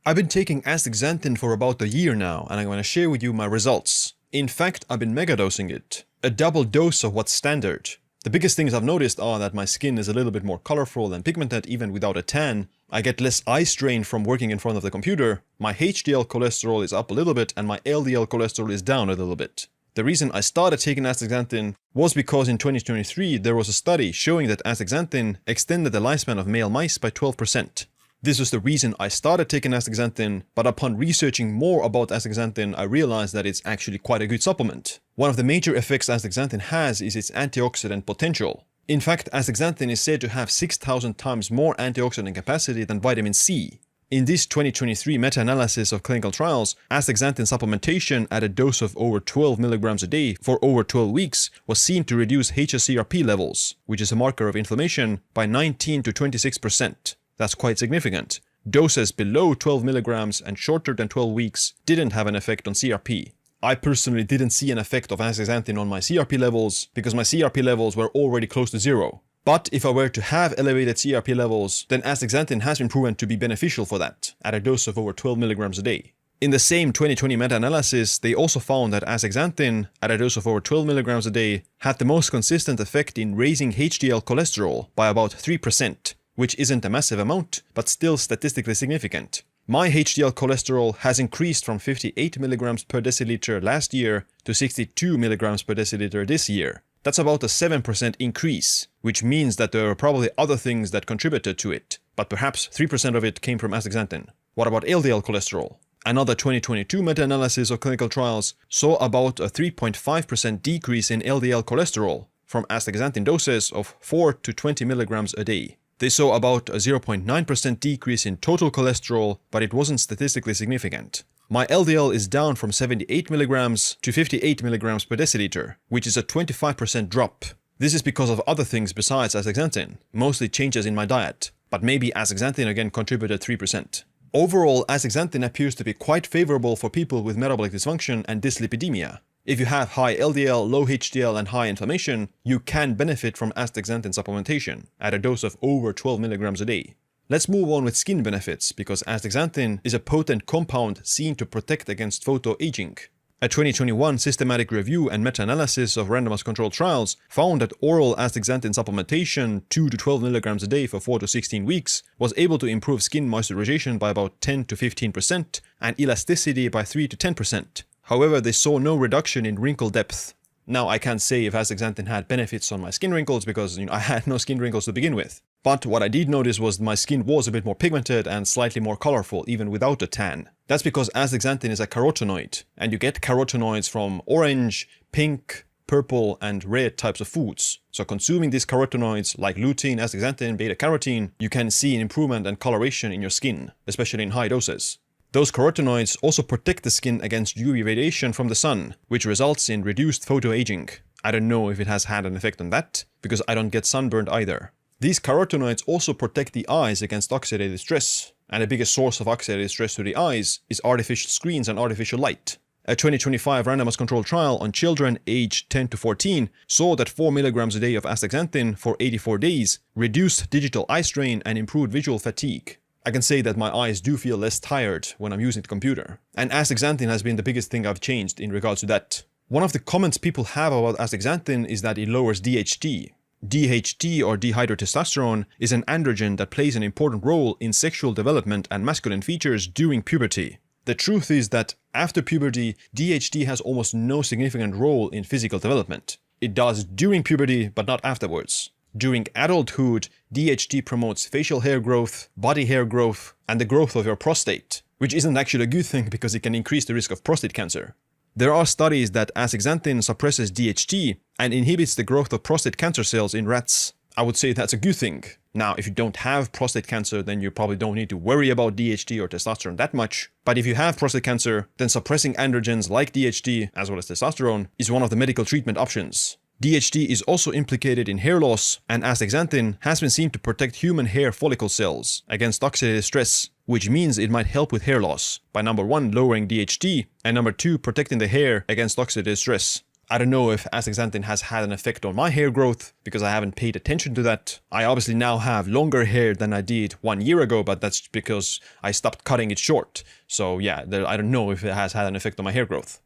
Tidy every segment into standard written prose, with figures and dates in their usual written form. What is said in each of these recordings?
I've been taking Astaxanthin for about a year now, and I'm going to share with you my results. In fact, I've been megadosing it. A double dose of what's standard. The biggest things I've noticed are that my skin is a little bit more colorful and pigmented even without a tan. I get less eye strain from working in front of the computer. My HDL cholesterol is up a little bit and my LDL cholesterol is down a little bit. The reason I started taking Astaxanthin was because in 2023 there was a study showing that Astaxanthin extended the lifespan of male mice by 12%. This was the reason I started taking Astaxanthin, but upon researching more about Astaxanthin, I realized that it's actually quite a good supplement. One of the major effects Astaxanthin has is its antioxidant potential. In fact, Astaxanthin is said to have 6,000 times more antioxidant capacity than vitamin C. In this 2023 meta-analysis of clinical trials, Astaxanthin supplementation at a dose of over 12 mg a day for over 12 weeks was seen to reduce hsCRP levels, which is a marker of inflammation, by 19 to 26%. That's quite significant. Doses below 12 mg and shorter than 12 weeks didn't have an effect on CRP. I personally didn't see an effect of Astaxanthin on my CRP levels because my CRP levels were already close to zero. But if I were to have elevated CRP levels, then Astaxanthin has been proven to be beneficial for that, at a dose of over 12 mg a day. In the same 2020 meta-analysis, they also found that Astaxanthin, at a dose of over 12 mg a day, had the most consistent effect in raising HDL cholesterol by about 3%. Which isn't a massive amount, but still statistically significant. My HDL cholesterol has increased from 58 mg per deciliter last year to 62 mg per deciliter this year. That's about a 7% increase, which means that there are probably other things that contributed to it, but perhaps 3% of it came from Astaxanthin. What about LDL cholesterol? Another 2022 meta-analysis of clinical trials saw about a 3.5% decrease in LDL cholesterol from Astaxanthin doses of 4 to 20 mg a day. They saw about a 0.9% decrease in total cholesterol, but it wasn't statistically significant. My LDL is down from 78 mg to 58 mg per deciliter, which is a 25% drop. This is because of other things besides Astaxanthin, mostly changes in my diet, but maybe Astaxanthin again contributed 3%. Overall, Astaxanthin appears to be quite favorable for people with metabolic dysfunction and dyslipidemia. If you have high LDL, low HDL and high inflammation, you can benefit from Astaxanthin supplementation at a dose of over 12 mg a day. Let's move on with skin benefits, because Astaxanthin is a potent compound seen to protect against photoaging. A 2021 systematic review and meta-analysis of randomized controlled trials found that oral Astaxanthin supplementation 2 to 12 mg a day for 4 to 16 weeks was able to improve skin moisturization by about 10 to 15% and elasticity by 3 to 10%. However, they saw no reduction in wrinkle depth. Now, I can't say if Astaxanthin had benefits on my skin wrinkles because I had no skin wrinkles to begin with. But what I did notice was my skin was a bit more pigmented and slightly more colorful even without a tan. That's because Astaxanthin is a carotenoid, and you get carotenoids from orange, pink, purple and red types of foods. So consuming these carotenoids like lutein, astaxanthin, beta-carotene, you can see an improvement and coloration in your skin, especially in high doses. Those carotenoids also protect the skin against UV radiation from the sun, which results in reduced photoaging. I don't know if it has had an effect on that, because I don't get sunburned either. These carotenoids also protect the eyes against oxidative stress, and the biggest source of oxidative stress to the eyes is artificial screens and artificial light. A 2025 randomized controlled trial on children aged 10 to 14 saw that 4 mg a day of Astaxanthin for 84 days reduced digital eye strain and improved visual fatigue. I can say that my eyes do feel less tired when I'm using the computer. And Astaxanthin has been the biggest thing I've changed in regards to that. One of the comments people have about Astaxanthin is that it lowers DHT. DHT, or dihydrotestosterone, is an androgen that plays an important role in sexual development and masculine features during puberty. The truth is that after puberty, DHT has almost no significant role in physical development. It does during puberty, but not afterwards. During adulthood, DHT promotes facial hair growth, body hair growth, and the growth of your prostate, which isn't actually a good thing because it can increase the risk of prostate cancer. There are studies that Astaxanthin suppresses DHT and inhibits the growth of prostate cancer cells in rats. I would say that's a good thing. Now, if you don't have prostate cancer, then you probably don't need to worry about DHT or testosterone that much. But if you have prostate cancer, then suppressing androgens like DHT, as well as testosterone, is one of the medical treatment options. DHT is also implicated in hair loss, and Astaxanthin has been seen to protect human hair follicle cells against oxidative stress, which means it might help with hair loss by number 1 lowering DHT and number 2 protecting the hair against oxidative stress. I don't know if astaxanthin has had an effect on my hair growth because I haven't paid attention to that. I obviously now have longer hair than I did 1 year ago, but that's because I stopped cutting it short. So yeah, I don't know if it has had an effect on my hair growth.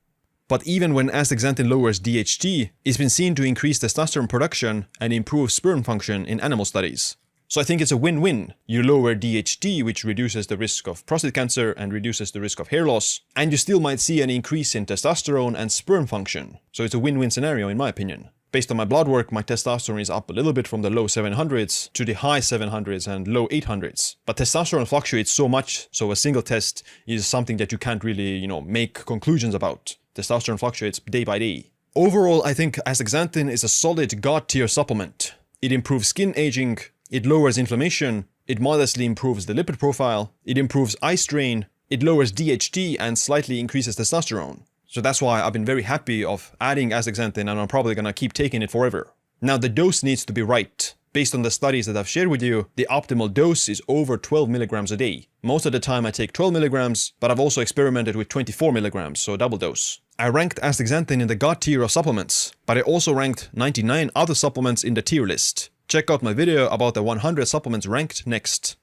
But even when astaxanthin lowers DHT, it's been seen to increase testosterone production and improve sperm function in animal studies. So I think it's a win-win. You lower DHT, which reduces the risk of prostate cancer and reduces the risk of hair loss, and you still might see an increase in testosterone and sperm function. So it's a win-win scenario in my opinion. Based on my blood work, my testosterone is up a little bit from the low 700s to the high 700s and low 800s. But testosterone fluctuates so much, so a single test is something that you can't really, make conclusions about. Testosterone fluctuates day by day. Overall, I think astaxanthin is a solid god-tier supplement. It improves skin aging, it lowers inflammation, it modestly improves the lipid profile, it improves eye strain, it lowers DHT and slightly increases testosterone. So that's why I've been very happy of adding astaxanthin, and I'm probably gonna keep taking it forever. Now the dose needs to be right. Based on the studies that I've shared with you, the optimal dose is over 12 milligrams a day. Most of the time I take 12 milligrams, but I've also experimented with 24 milligrams, so double dose. I ranked astaxanthin in the god tier of supplements, but I also ranked 99 other supplements in the tier list. Check out my video about the 100 supplements ranked next.